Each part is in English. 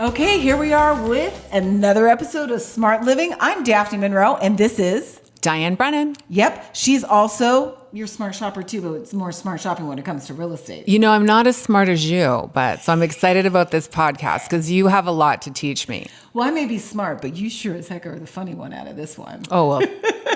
Okay, here we are with another episode of Smart Living. I'm Daphne Monroe, and this is Diane Brennan. Yep, she's also your smart shopper too, but it's more smart shopping when it comes to real estate. You know, I'm not as smart as you, so I'm excited about this podcast because you have a lot to teach me. Well, I may be smart, but you sure as heck are the funny one out of this one. Oh, well,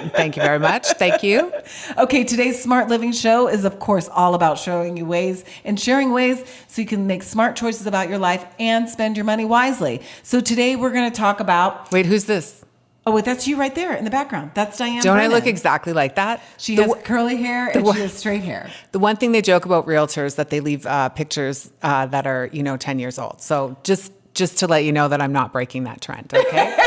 thank you very much. Thank you. Okay, today's Smart Living show is, of course, all about showing you ways and sharing ways so you can make smart choices about your life and spend your money wisely. So today we're going to talk about... Wait, who's this? Oh, wait, that's you right there in the background. That's Diane Don't Brennan. I look exactly like that? She has curly hair and she has straight hair. The one thing they joke about realtors that they leave pictures that are, 10 years old. So just to let you know that I'm not breaking that trend, okay?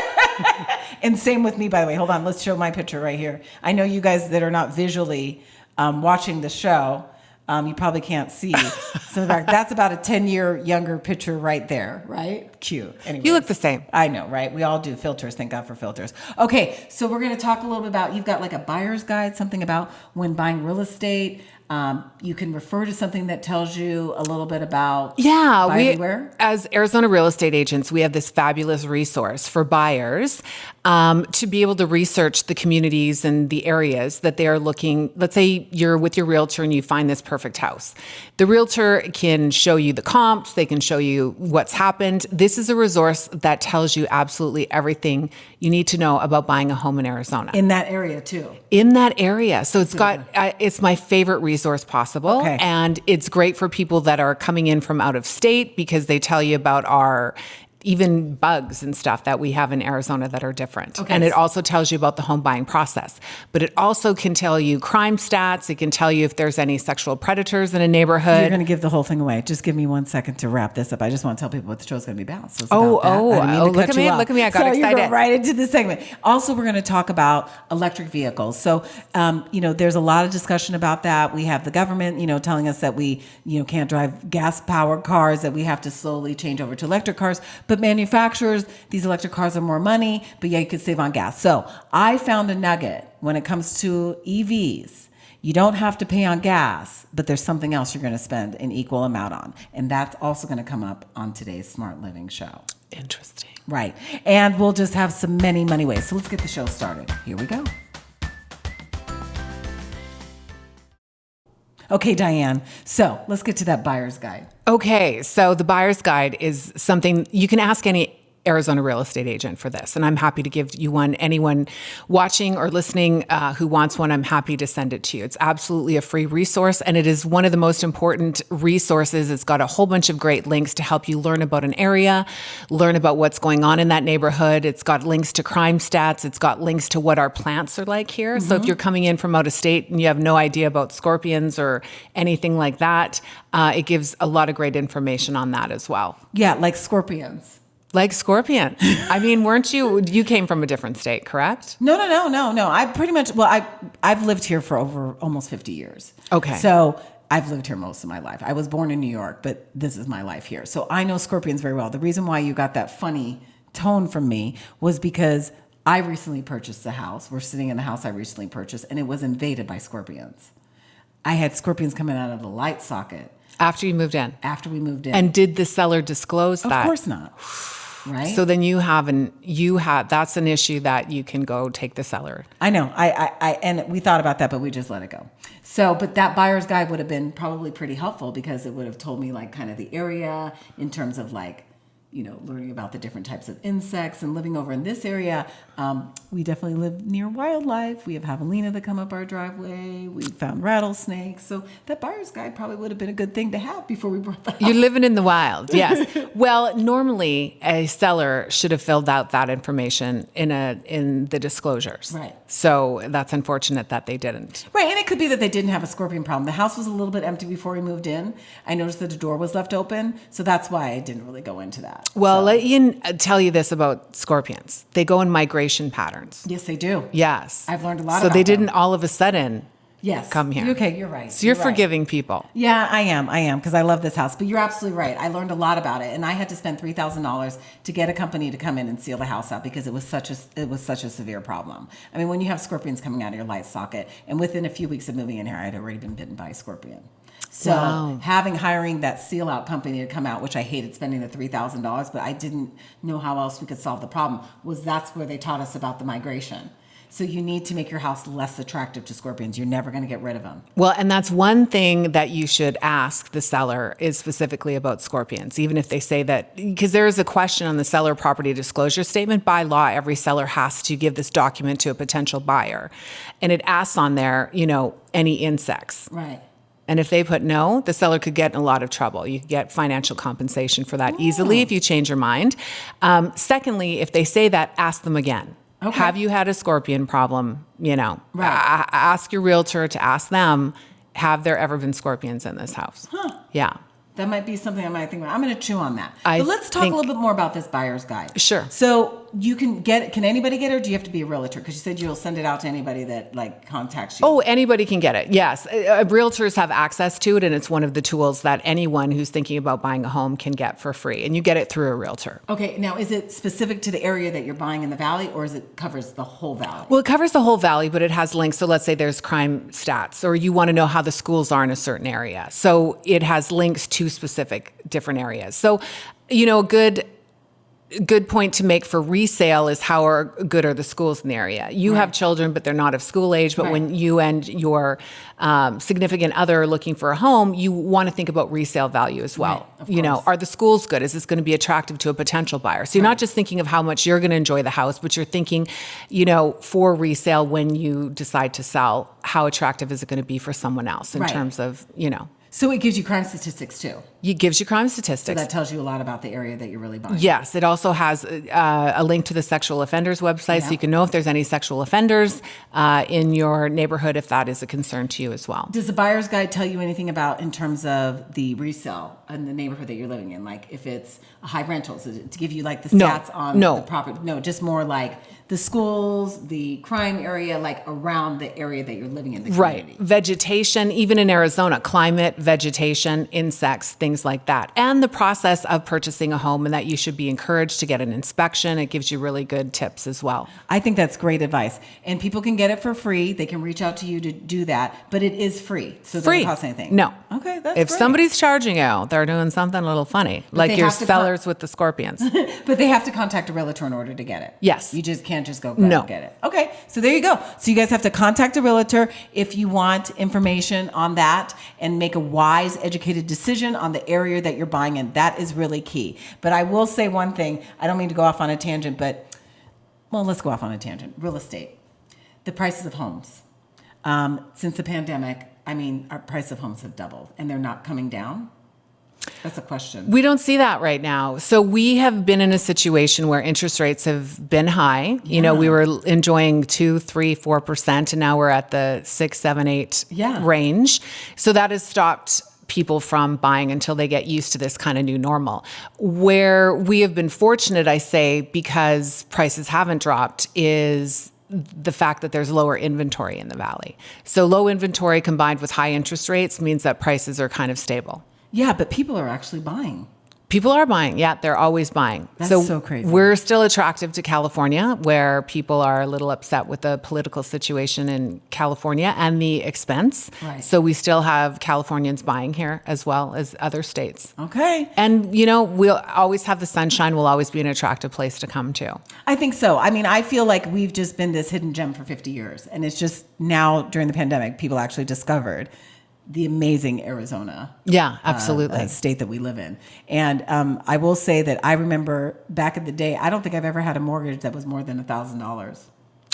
And same with me, by the way. Hold on, let's show my picture right here. I know you guys that are not visually watching the show, you probably can't see. So that's about a 10-year younger picture right there, right? Cute. Anyways, you look the same. I know, right? We all do filters. Thank God for filters. Okay, so we're going to talk a little bit about, you've got like a buyer's guide, something about when buying real estate. You can refer to something that tells you a little bit about buyer. As Arizona real estate agents, we have this fabulous resource for buyers to be able to research the communities and the areas that they are looking. Let's say you're with your realtor and you find this perfect house. The realtor can show you the comps. They can show you what's happened. This is a resource that tells you absolutely everything you need to know about buying a home in Arizona. In that area too. In that area. So it's my favorite resource possible. Okay. And it's great for people that are coming in from out of state because they tell you about our even bugs and stuff that we have in Arizona that are different. Okay. And it also tells you about the home buying process. But it also can tell you crime stats. It can tell you if there's any sexual predators in a neighborhood. You're going to give the whole thing away. Just give me 1 second to wrap this up. I just want to tell people what the show's going to be about. So it's about that. Look at me. I got excited. You're going right into the segment. Also, we're going to talk about electric vehicles. So, there's a lot of discussion about that. We have the government, telling us that we, can't drive gas-powered cars, that we have to slowly change over to electric cars. But manufacturers, these electric cars are more money, but yeah, you could save on gas. So I found a nugget when it comes to EVs. You don't have to pay on gas, but there's something else you're going to spend an equal amount on. And that's also going to come up on today's Smart Living show. Interesting. Right. And we'll just have some many ways. So let's get the show started. Here we go. Okay, Diane. So let's get to that buyer's guide. Okay, so the buyer's guide is something you can ask any Arizona real estate agent for this, and I'm happy to give you one. Anyone watching or listening who wants one, I'm happy to send it to you. It's absolutely a free resource, and it is one of the most important resources. It's got a whole bunch of great links to help you learn about an area, learn about what's going on in that neighborhood. It's got links to crime stats. It's got links to what our plants are like here. Mm-hmm. So if you're coming in from out of state and you have no idea about scorpions or anything like that, it gives a lot of great information on that as well. Yeah, like scorpions. Like scorpion. I mean, you came from a different state, correct? No. I pretty much, I've lived here for over almost 50 years. Okay. So I've lived here most of my life. I was born in New York, but this is my life here. So I know scorpions very well. The reason why you got that funny tone from me was because I recently purchased a house. We're sitting in the house I recently purchased, and it was invaded by scorpions. I had scorpions coming out of the light socket. After you moved in? After we moved in. And did the seller disclose that? Of course not. Right? So then that's an issue that you can go take the seller. I know. And we thought about that, but we just let it go. So, but that buyer's guide would have been probably pretty helpful because it would have told me like kind of the area in terms of like, learning about the different types of insects and living over in this area. We definitely live near wildlife. We have javelina that come up our driveway. We found rattlesnakes. So that buyer's guide probably would have been a good thing to have before we brought the house. You're living in the wild, yes. Well, normally a seller should have filled out that information in the disclosures. Right. So that's unfortunate that they didn't. Right, and it could be that they didn't have a scorpion problem. The house was a little bit empty before we moved in. I noticed that the door was left open, so that's why I didn't really go into that. Well, let me tell you this about scorpions. They go in migration patterns. Yes, they do. Yes. I've learned a lot about them. So they them. didn't all of a sudden come here. Okay, you're right. So you're forgiving people. Yeah, I am, because I love this house. But you're absolutely right. I learned a lot about it, and I had to spend $3,000 to get a company to come in and seal the house out because it was such a severe problem. I mean, when you have scorpions coming out of your light socket, and within a few weeks of moving in here, I had already been bitten by a scorpion. So Wow. hiring that seal out company to come out, which I hated spending the $3,000, but I didn't know how else we could solve the problem, that's where they taught us about the migration. So you need to make your house less attractive to scorpions. You're never going to get rid of them. Well, and that's one thing that you should ask the seller is specifically about scorpions, even if they say that, because there is a question on the seller property disclosure statement. By law, every seller has to give this document to a potential buyer. And it asks on there, any insects. Right. And if they put no, the seller could get in a lot of trouble. You could get financial compensation for that easily if you change your mind. Secondly, if they say that, ask them again. Okay. Have you had a scorpion problem? Right. Ask your realtor to ask them, have there ever been scorpions in this house? Huh. Yeah. That might be something I might think about. I'm going to chew on that. I But let's talk a little bit more about this buyer's guide. Sure. So you can anybody get it, or do you have to be a realtor? Because you said you'll send it out to anybody that contacts you. Oh, anybody can get it. Yes. Realtors have access to it, and it's one of the tools that anyone who's thinking about buying a home can get for free. And you get it through a realtor. Okay. Now, is it specific to the area that you're buying in the valley, or covers the whole valley? Well, it covers the whole valley, but it has links. So let's say there's crime stats, or you want to know how the schools are in a certain area. So it has links to specific different areas. So, a good point to make for resale is how good are the schools in the area. You have children, but they're not of school age. But when you and your significant other are looking for a home, you want to think about resale value as well. Right, of course. Are the schools good? Is this going to be attractive to a potential buyer? So you're not just thinking of how much you're going to enjoy the house, but you're thinking, for resale when you decide to sell, how attractive is it going to be for someone else in terms of, So it gives you crime statistics too. It gives you crime So statistics. that tells you a lot about the area that you're really buying. Yes, it also has a link to the sexual offenders website, so you can know if there's any sexual offenders in your neighborhood, if that is a concern to you as well. Does the buyer's guide tell you anything about in terms of the resale in the neighborhood that you're living in? Like if it's a high rental, so to give you the stats on the property? No, just more like the schools, the crime area, around the area that you're living in, the community. Right. Vegetation, even in Arizona, climate, vegetation, insects, things like that. And the process of purchasing a home, and that you should be encouraged to get an inspection. It gives you really good tips as well. I think that's great advice. And people can get it for free. They can reach out to you to do that, but it is free. So it doesn't cost anything. No. Okay, that's If great. somebody's charging you, they're doing something a little funny, like they your have to sellers with the scorpions. But they have to contact a realtor in order to get it. Yes. You just can't just go No. get it. Okay, so there you go. So you guys have to contact a realtor if you want information on that and make a wise, educated decision on the area that you're buying in. That is really key. But I will say one thing. I don't mean to go off on a tangent, let's go off on a tangent. Real estate. The prices of homes. Since the pandemic, our price of homes have doubled, and they're not coming down. That's a question. We don't see that right now. So we have been in a situation where interest rates have been high. We were enjoying 2, 3, 4%, and now we're at the 6, 7, 8 range. So that has stopped people from buying until they get used to this kind of new normal. Where we have been fortunate, I say, because prices haven't dropped, is the fact that there's lower inventory in the valley. So low inventory combined with high interest rates means that prices are kind of stable. Yeah, but people are actually buying. People are buying. Yeah, they're always buying. That's so crazy. We're still attractive to California, where people are a little upset with the political situation in California and the expense. Right. So we still have Californians buying here as well as other states. Okay. And, we'll always have the sunshine. Will always be an attractive place to come to. I think so. I feel like we've just been this hidden gem for 50 years. And it's just now during the pandemic, people actually discovered the amazing Arizona. Yeah, absolutely. State that we live in. And I will say that I remember back in the day, I don't think I've ever had a mortgage that was more than $1,000.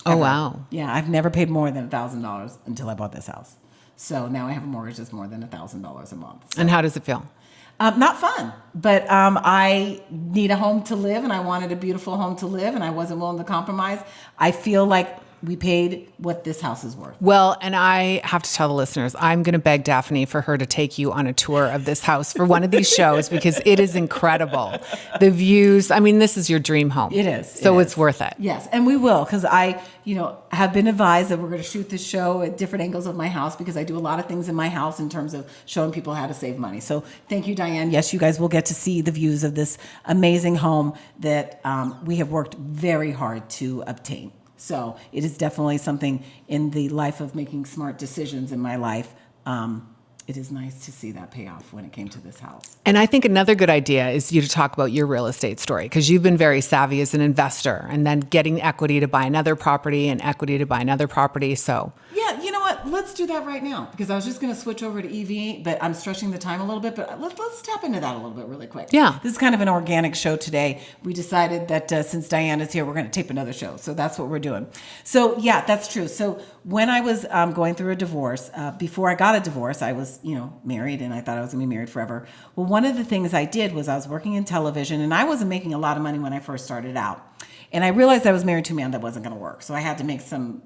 Oh, wow. Yeah, I've never paid more than $1,000 until I bought this house. So now I have a mortgage that's more than $1,000 a month. So, And how does it feel? not fun, but I need a home to live, and I wanted a beautiful home to live, and I wasn't willing to compromise. I feel like we paid what this house is worth. Well, and I have to tell the listeners, I'm going to beg Daphne for her to take you on a tour of this house for one of these shows, because it is incredible. The views, this is your dream home. It is. So it's worth it. Yes, and we will, because I, have been advised that we're going to shoot this show at different angles of my house, because I do a lot of things in my house in terms of showing people how to save money. So thank you, Diane. Yes, you guys will get to see the views of this amazing home that we have worked very hard to obtain. So it is definitely something in the life of making smart decisions in my life. it is nice to see that payoff when it came to this house. And I think another good idea is you to talk about your real estate story, because you've been very savvy as an investor, and then getting equity to buy another property and equity to buy another property. So Yeah, you know what? Let's do that right now, because I was just going to switch over to EV, but I'm stretching the time a little bit. But let's tap into that a little bit really quick. Yeah. This is kind of an organic show today. We decided that since Diana's here, we're going to tape another show. So that's what we're doing. So yeah, that's true. So when I was going through a divorce, before I got a divorce, I was, married, and I thought I was going to be married forever. Well, one of the things I did was I was working in television, and I wasn't making a lot of money when I first started out. And I realized I was married to a man that wasn't going to work. So I had to make some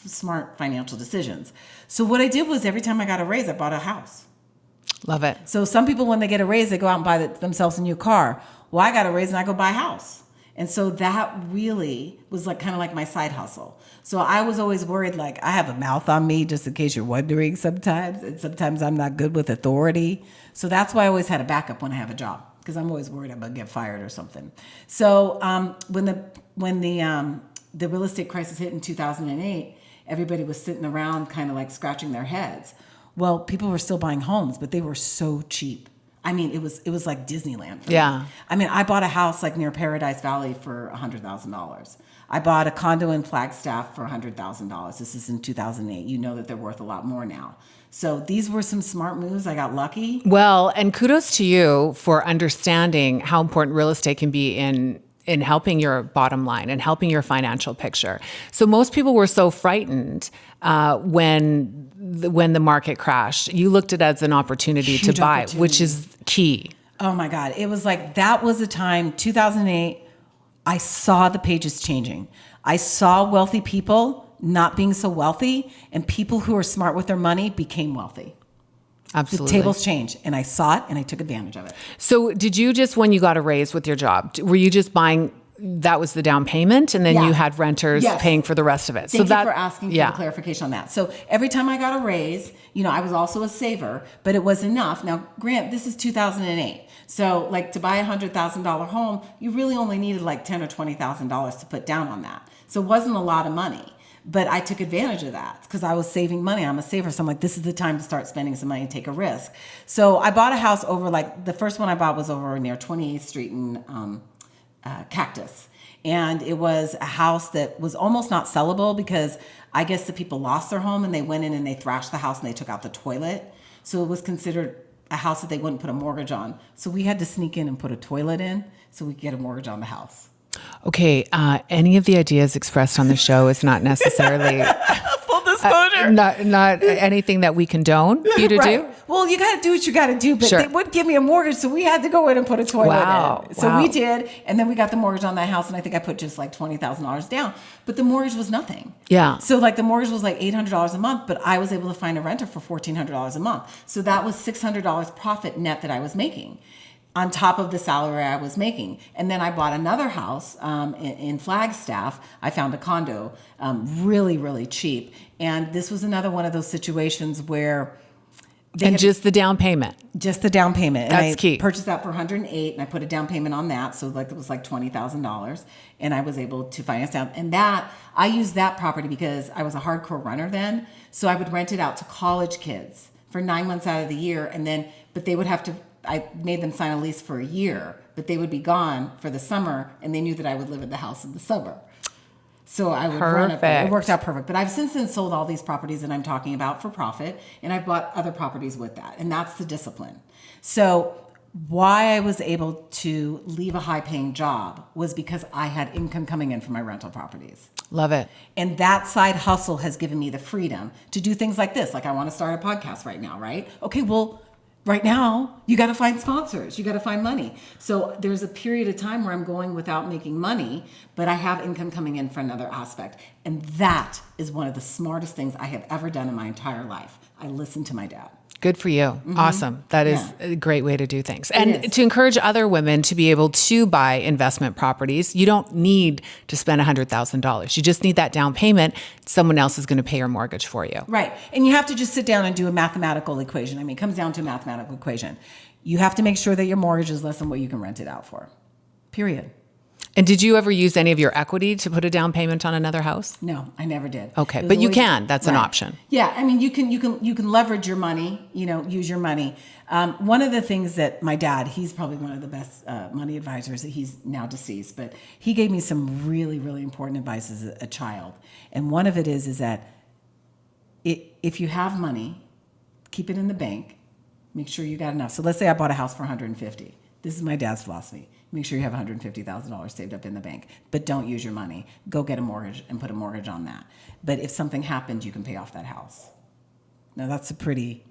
smart financial decisions. So what I did was every time I got a raise, I bought a house. love it. So some people, when they get a raise, they go out and buy themselves a new car. Well, I got a raise and I go buy a house. And so that really was kind of like my side hustle. So I was always worried, like, I have a mouth on me, just in case you're wondering sometimes. And sometimes I'm not good with authority. So that's why I always had a backup when I have a job, because I'm always worried I'm going to get fired or something. So when the real estate crisis hit in 2008, everybody was sitting around kind of like scratching their heads. Well, people were still buying homes, but they were so cheap. I mean, it was like Disneyland for me. I mean, I bought a house near Paradise Valley for $100,000. I bought a condo in Flagstaff for $100,000. This is in 2008. You know that they're worth a lot more now. So these were some smart moves. I got lucky. Well, and kudos to you for understanding how important real estate can be in helping your bottom line and helping your financial picture. So most people were so frightened when the market crashed. You looked at it as an opportunity to buy, which is key. Oh my God. It was that was a time, 2008, I saw the pages changing. I saw wealthy people not being so wealthy, and people who are smart with their money became wealthy. Absolutely. The tables changed, and I saw it, and I took advantage of it. So did you just, when you got a raise with your job, were you just buying, that was the down payment, and then you had renters paying for the rest of it? Thank you for asking for the clarification on that. So every time I got a raise, I was also a saver, but it was enough. Now, Grant, this is 2008. So to buy a $100,000 home, you really only needed $10,000 or $20,000 to put down on that. So it wasn't a lot of money. But I took advantage of that because I was saving money. I'm a saver. So I'm like, this is the time to start spending some money and take a risk. So I bought a house over the first one I bought was over near 28th Street in Cactus. And it was a house that was almost not sellable because I guess the people lost their home and they went in and they thrashed the house and they took out the toilet. So it was considered a house that they wouldn't put a mortgage on. So we had to sneak in and put a toilet in so we could get a mortgage on the house. Okay, any of the ideas expressed on the show is not necessarily full disclosure. Not anything that we condone you to do. Well, you got to do what you got to do, but they wouldn't give me a mortgage, so we had to go in and put a toilet in. So we did, and then we got the mortgage on that house, and I think I put just $20,000 down. But the mortgage was nothing. Yeah. So the mortgage was $800 a month, but I was able to find a renter for $1,400 a month. So that was $600 profit net that I was making, on top of the salary I was making. And then I bought another house in Flagstaff. I found a condo really, really cheap. And this was another one of those situations where just the down payment. Just the down payment. That's and key. Purchased that for $108,000 and I put a down payment on that. So it was $20,000 and I was able to finance down. And I used that property because I was a hardcore runner then. So I would rent it out to college kids for 9 months out of the year. But they would have to, I made them sign a lease for a year, but they would be gone for the summer, and they knew that I would live at the house in the summer. So I would run it. It worked out perfect. But I've since then sold all these properties that I'm talking about for profit, and I've bought other properties with that, and that's the discipline. So why I was able to leave a high-paying job was because I had income coming in from my rental properties. Love it. And that side hustle has given me the freedom to do things like this. I want to start a podcast right now, right? Okay, well, right now, you got to find sponsors. You got to find money. So there's a period of time where I'm going without making money, but I have income coming in for another aspect. And that is one of the smartest things I have ever done in my entire life. I listened to my dad. Good for you. Mm-hmm. Awesome. That is a great way to do things. And to encourage other women to be able to buy investment properties, you don't need to spend $100,000. You just need that down payment. Someone else is going to pay your mortgage for you. Right. And you have to just sit down and do a mathematical equation. I mean, it comes down to a mathematical equation. You have to make sure that your mortgage is less than what you can rent it out for. Period. And did you ever use any of your equity to put a down payment on another house? No, I never did. Okay, It was but you always- can. That's an Right. option. Yeah, I mean, you can leverage your money. Use your money. One of the things that my dad, he's probably one of the best money advisors. He's now deceased, but he gave me some really, really important advice as a child. And one of it is that if you have money, keep it in the bank. Make sure you got enough. So let's say I bought a house for 150. This is my dad's philosophy. Make sure you have $150,000 saved up in the bank, but don't use your money. Go get a mortgage and put a mortgage on that. But if something happens, you can pay off that house. Now that's a pretty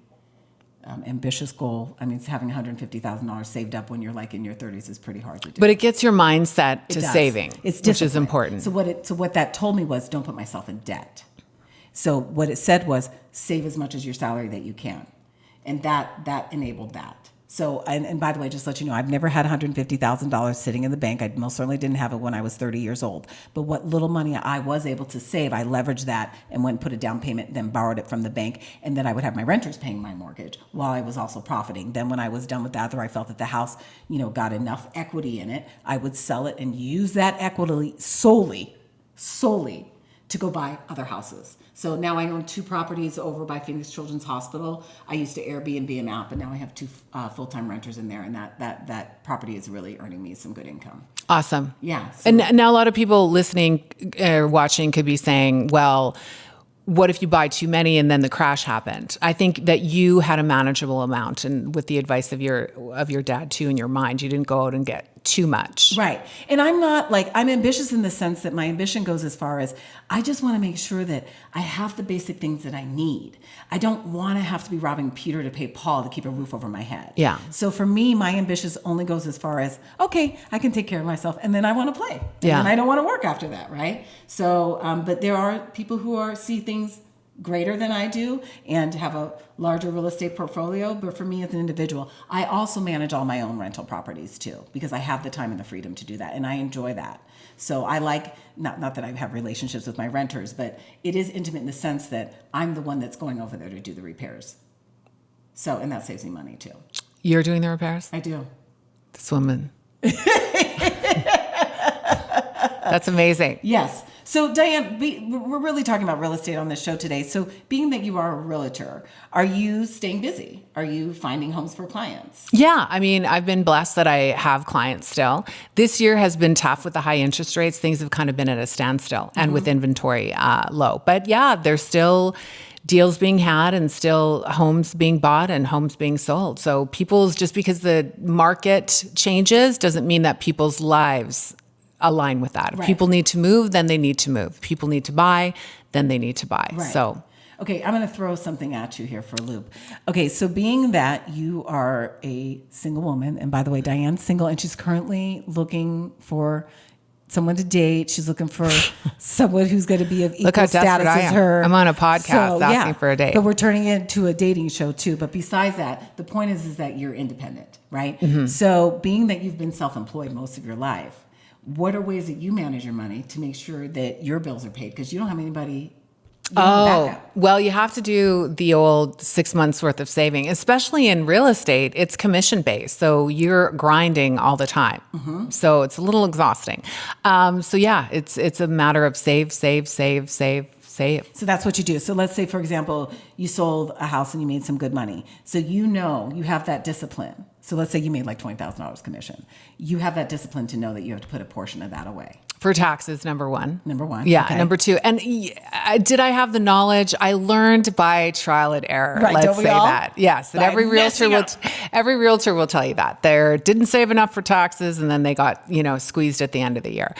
ambitious goal. I mean, having $150,000 saved up when you're like in your 30s is pretty hard to do. But it gets your mindset to It does. saving, It's which is discipline. important. So what that told me was don't put myself in debt. So what it said was save as much as your salary that you can. And that enabled that. So, and by the way, just to let you know, I've never had $150,000 sitting in the bank. I most certainly didn't have it when I was 30 years old. But what little money I was able to save, I leveraged that and went and put a down payment, then borrowed it from the bank. And then I would have my renters paying my mortgage while I was also profiting. Then when I was done with that, or I felt that the house, got enough equity in it, I would sell it and use that equity solely to go buy other houses. So now I own 2 properties over by Phoenix Children's Hospital. I used to Airbnb them out, but now I have 2 full-time renters in there, and that property is really earning me some good income. Awesome. Yeah. So, And now a lot of people listening or watching could be saying, well, what if you buy too many and then the crash happened? I think that you had a manageable amount, and with the advice of your dad too in your mind, you didn't go out and get too much. right. And I'm ambitious in the sense that my ambition goes as far as I just want to make sure that I have the basic things that I need. I don't want to have to be robbing Peter to pay Paul to keep a roof over my head. Yeah. So for me, my ambition only goes as far as, okay, I can take care of myself, and then I want to play. Yeah. And I don't want to work after that, right? So, but there are people who see things greater than I do and have a larger real estate portfolio. But for me as an individual, I also manage all my own rental properties too, because I have the time and the freedom to do that. And I enjoy that. So I like, not that I have relationships with my renters, but it is intimate in the sense that I'm the one that's going over there to do the repairs. So, and that saves me money too. You're doing the repairs? I do. This woman. That's amazing. Yes. So Diane, we're really talking about real estate on this show today. So being that you are a realtor, are you staying busy? Are you finding homes for clients? Yeah, I mean, I've been blessed that I have clients still. This year has been tough with the high interest rates. Things have kind of been at a standstill and with inventory low. But yeah, there's still deals being had and still homes being bought and homes being sold. So just because the market changes doesn't mean that people's lives align with that. If people need to move, then they need to move. People need to buy, then they need to buy. Right. So, okay, I'm going to throw something at you here for a loop. Okay, so being that you are a single woman, and by the way, Diane's single, and she's currently looking for someone to date. She's looking for someone who's going to be of Look how equal status desperate I as am. her. I'm on a podcast asking for a date. But we're turning it into a dating show too. But besides that, the point is that you're independent, right? So being that you've been self-employed most of your life, what are ways that you manage your money to make sure that your bills are paid? Because you don't have anybody. Well, you have to do the old 6 months worth of saving, especially in real estate. It's commission based. So you're grinding all the time. So it's a little exhausting. So yeah, it's a matter of save. So that's what you do. So let's say, for example, you sold a house and you made some good money. So you have that discipline. So let's say you made like $20,000 commission. You have that discipline to know that you have to put a portion of that away. For taxes, number one. Yeah. Okay. Number two. And did I have the knowledge? I learned by trial and error. Right, Let's don't we say all? that. Yes. And every realtor will tell you that. They didn't save enough for taxes and then they got, squeezed at the end of the year.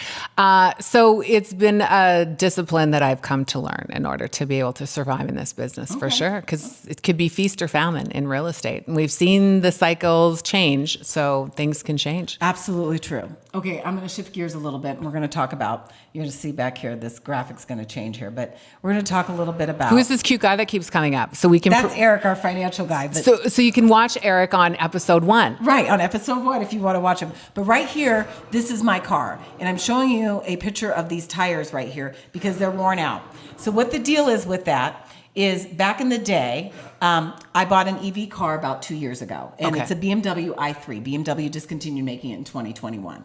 So it's been a discipline that I've come to learn in order to be able to survive in this business for sure. Because it could be feast or famine in real estate. And we've seen the cycles change, so things can change. Absolutely true. Okay, I'm going to shift gears a little bit, and we're going to talk about, you're going to see back here, this graphic's going to change here, but we're going to talk a little bit about... Who is this cute guy that keeps coming up? So we can... That's Eric, our financial guy. But so you can watch Eric on episode 1. Right, on episode 1 if you want to watch him. But right here, this is my car, and I'm showing you a picture of these tires right here because they're worn out. So what the deal is with that is back in the day, I bought an EV car about 2 years ago, and Okay. it's a BMW i3. BMW discontinued making it in 2021.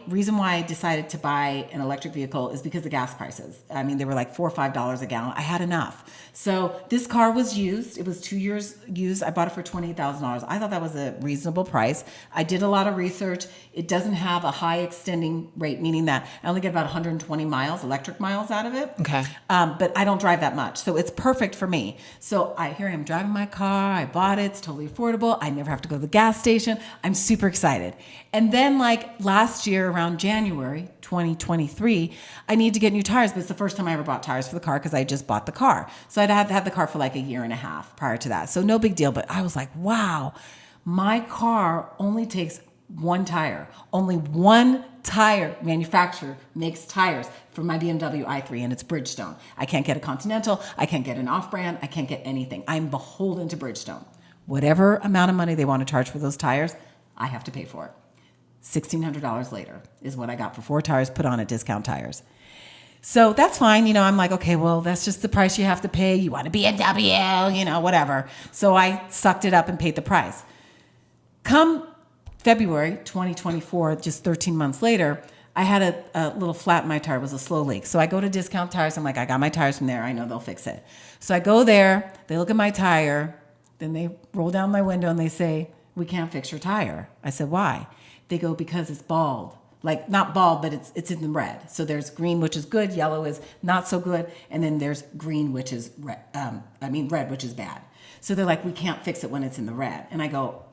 Reason why I decided to buy an electric vehicle is because of gas prices. I mean, they were like $4 or $5 a gallon. I had enough. So this car was used. It was 2 years used. I bought it for $28,000. I thought that was a reasonable price. I did a lot of research. It doesn't have a high extending rate, meaning that I only get about 120 miles, electric miles out of it. Okay. But I don't drive that much. So it's perfect for me. So here I am driving my car. I bought it. It's totally affordable. I never have to go to the gas station. I'm super excited. And then like last year around January 2023, I need to get new tires, but it's the first time I ever bought tires for the car because I just bought the car. So I'd had to have the car for like a year and a half prior to that. So no big deal. But I was like, wow, my car only takes one tire. Only one tire manufacturer makes tires for my BMW i3, and it's Bridgestone. I can't get a Continental. I can't get an off-brand. I can't get anything. I'm beholden to Bridgestone. Whatever amount of money they want to charge for those tires, I have to pay for it. $1,600 later is what I got for 4 tires put on at Discount Tires. So that's fine. You know, I'm like, okay, well, that's just the price you have to pay. You want a BMW, you know, whatever. So I sucked it up and paid the price. Come February 2024, just 13 months later, I had a little flat in my tire. It was a slow leak. So I go to Discount Tires. I'm like, I got my tires from there. I know they'll fix it. So I go there. They look at my tire. Then they roll down my window and they say, we can't fix your tire. I said, why? They go, because it's bald. Like, not bald, but it's in the red. So there's green, which is good. Yellow is not so good. And then there's green, which is red, which is bad. So they're like, we can't fix it when it's in the red. And I go,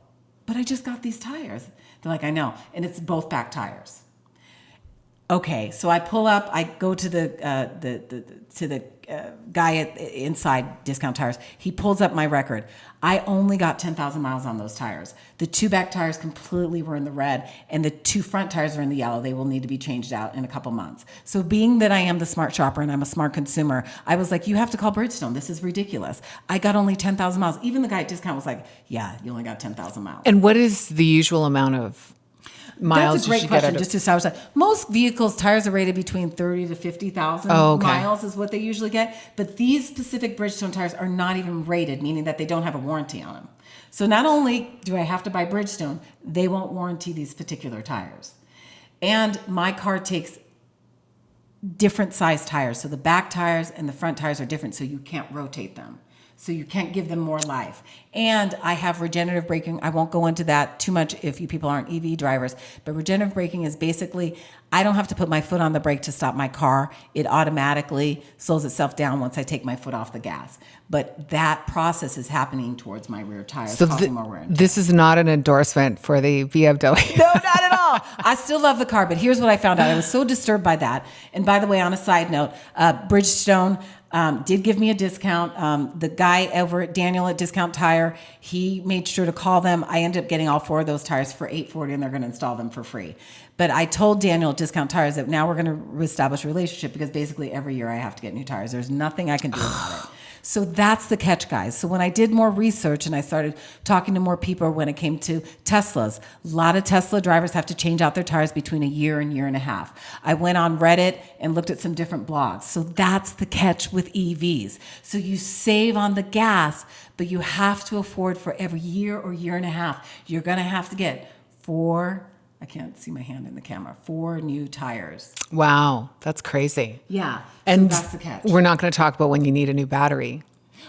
but I just got these tires. They're like, I know. And it's both back tires. Okay, so I pull up. I go to the guy inside Discount Tires. He pulls up my record. I only got 10,000 miles on those tires. The 2 back tires completely were in the red, and the 2 front tires are in the yellow. They will need to be changed out in a couple months. So being that I am the smart shopper and I'm a smart consumer, I was like, you have to call Bridgestone. This is ridiculous. I got only 10,000 miles. Even the guy at Discount was like, yeah, you only got 10,000 miles. And what is the usual amount of miles That's a great question. Just to establish that, most vehicles tires are rated between 30 to 50,000 miles is what they usually get. But these specific Bridgestone tires are not even rated, meaning that they don't have a warranty on them. So not only do I have to buy Bridgestone, they won't warranty these particular tires. And my car takes different size tires. So the back tires and the front tires are different, so you can't rotate them. So you can't give them more life. And I have regenerative braking. I won't go into that too much if you people aren't EV drivers, but regenerative braking is basically, I don't have to put my foot on the brake to stop my car. It automatically slows itself down once I take my foot off the gas. But that process is happening towards my rear tires, causing more wear and tear. This is not an endorsement for the BMW. No, not at all. I still love the car, but here's what I found out. I was so disturbed by that. And by the way, on a side note, Bridgestone did give me a discount. The guy over at Daniel at Discount Tire, he made sure to call them. I ended up getting all 4 of those tires for $840, and they're going to install them for free. But I told Daniel at Discount Tires that now we're going to reestablish a relationship because basically every year I have to get new tires. There's nothing I can do about it. So that's the catch, guys. So when I did more research and I started talking to more people when it came to Teslas, a lot of Tesla drivers have to change out their tires between a year and year and a half. I went on Reddit and looked at some different blogs. So that's the catch with EVs. So you save on the gas, but you have to afford for every year or year and a half, you're going to have to get 4, I can't see my hand in the camera, 4 new tires. Wow, that's crazy. Yeah, And so that's the catch. we're not going to talk about when you need a new battery.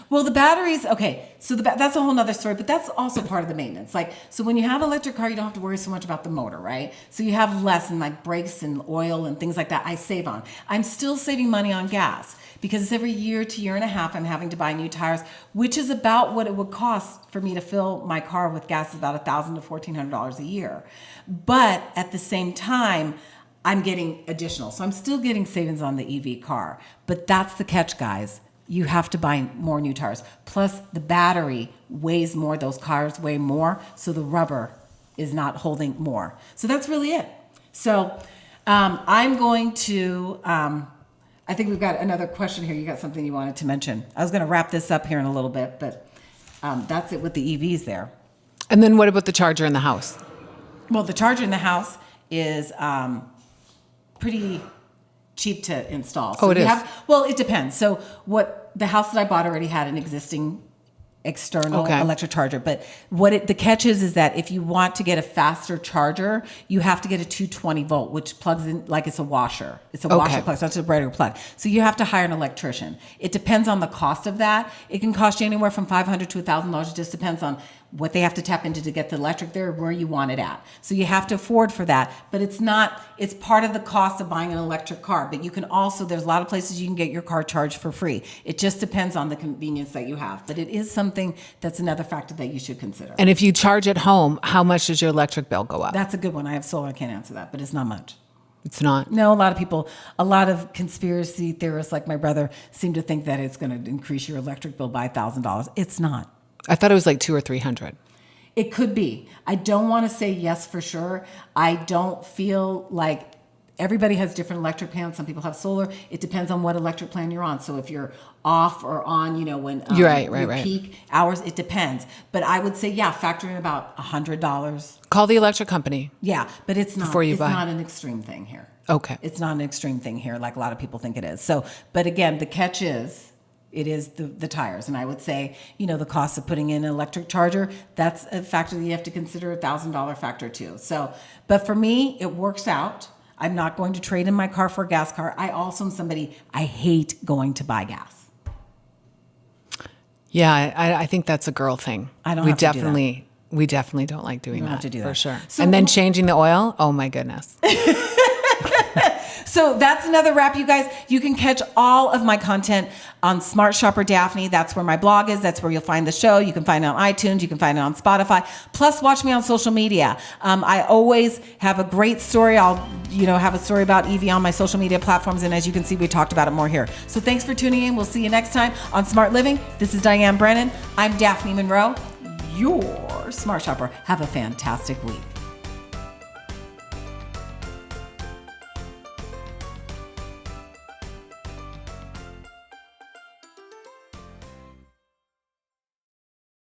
Well, the batteries, okay, so that's a whole nother story, but that's also part of the maintenance. Like, so when you have an electric car, you don't have to worry so much about the motor, right? So you have less in like brakes and oil and things like that I save on. I'm still saving money on gas because it's every year to year and a half I'm having to buy new tires, which is about what it would cost for me to fill my car with gas, is about $1,000 to $1,400 a year. But at the same time, I'm getting additional. So I'm still getting savings on the EV car, but that's the catch, guys. You have to buy more new tires. Plus, the battery weighs more. Those cars weigh more, so the rubber is not holding more. So that's really it. So I'm going to, I think we've got another question here. You got something you wanted to mention. I was going to wrap this up here in a little bit, but that's it with the EVs there. And then what about the charger in the house? Well, the charger in the house is pretty cheap to install. So Oh, it is? Well, it depends. So what the house that I bought already had an existing external Okay. electric charger. But the catch is that if you want to get a faster charger, you have to get a 220 volt, which plugs in like it's a washer. It's a washer plug, so it's a regular plug. So you have to hire an electrician. It depends on the cost of that. It can cost you anywhere from $500 to $1,000. It just depends on what they have to tap into to get the electric there, where you want it at. So you have to afford for that. But it's part of the cost of buying an electric car. But you can also, there's a lot of places you can get your car charged for free. It just depends on the convenience that you have. But it is something that's another factor that you should consider. And if you charge at home, how much does your electric bill go up? That's a good one. I have solar. I can't answer that, but it's not much. It's not. No, a lot of conspiracy theorists like my brother seem to think that it's going to increase your electric bill by $1,000. It's not. I thought it was like $200 or $300. It could be. I don't want to say yes for sure. I don't feel like everybody has different electric plans. Some people have solar. It depends on what electric plan you're on. So if you're off or on, when You're right. peak hours, it depends. But I would say, factor in about $100. Call the electric company. Yeah, but it's not. Before you it's buy. not an extreme thing here. Okay. It's not an extreme thing here, like a lot of people think it is. So, but again, the catch is. It is the tires. And I would say, the cost of putting in an electric charger, that's a factor that you have to consider, $1,000 factor too. So, but for me, it works out. I'm not going to trade in my car for a gas car. I also am somebody, I hate going to buy gas. Yeah, I think that's a girl thing. I don't we have to do definitely We definitely don't like doing that. have to do for that. sure. So- And then changing the oil. Oh my goodness. So that's another wrap, you guys. You can catch all of my content on Smart Shopper Daphne. That's where my blog is. That's where you'll find the show. You can find it on iTunes. You can find it on Spotify. Plus, watch me on social media. I always have a great story. I'll, have a story about Evie on my social media platforms. And as you can see, we talked about it more here. So thanks for tuning in. We'll see you next time on Smart Living. This is Diane Brennan. I'm Daphne Monroe, your Smart Shopper. Have a fantastic week.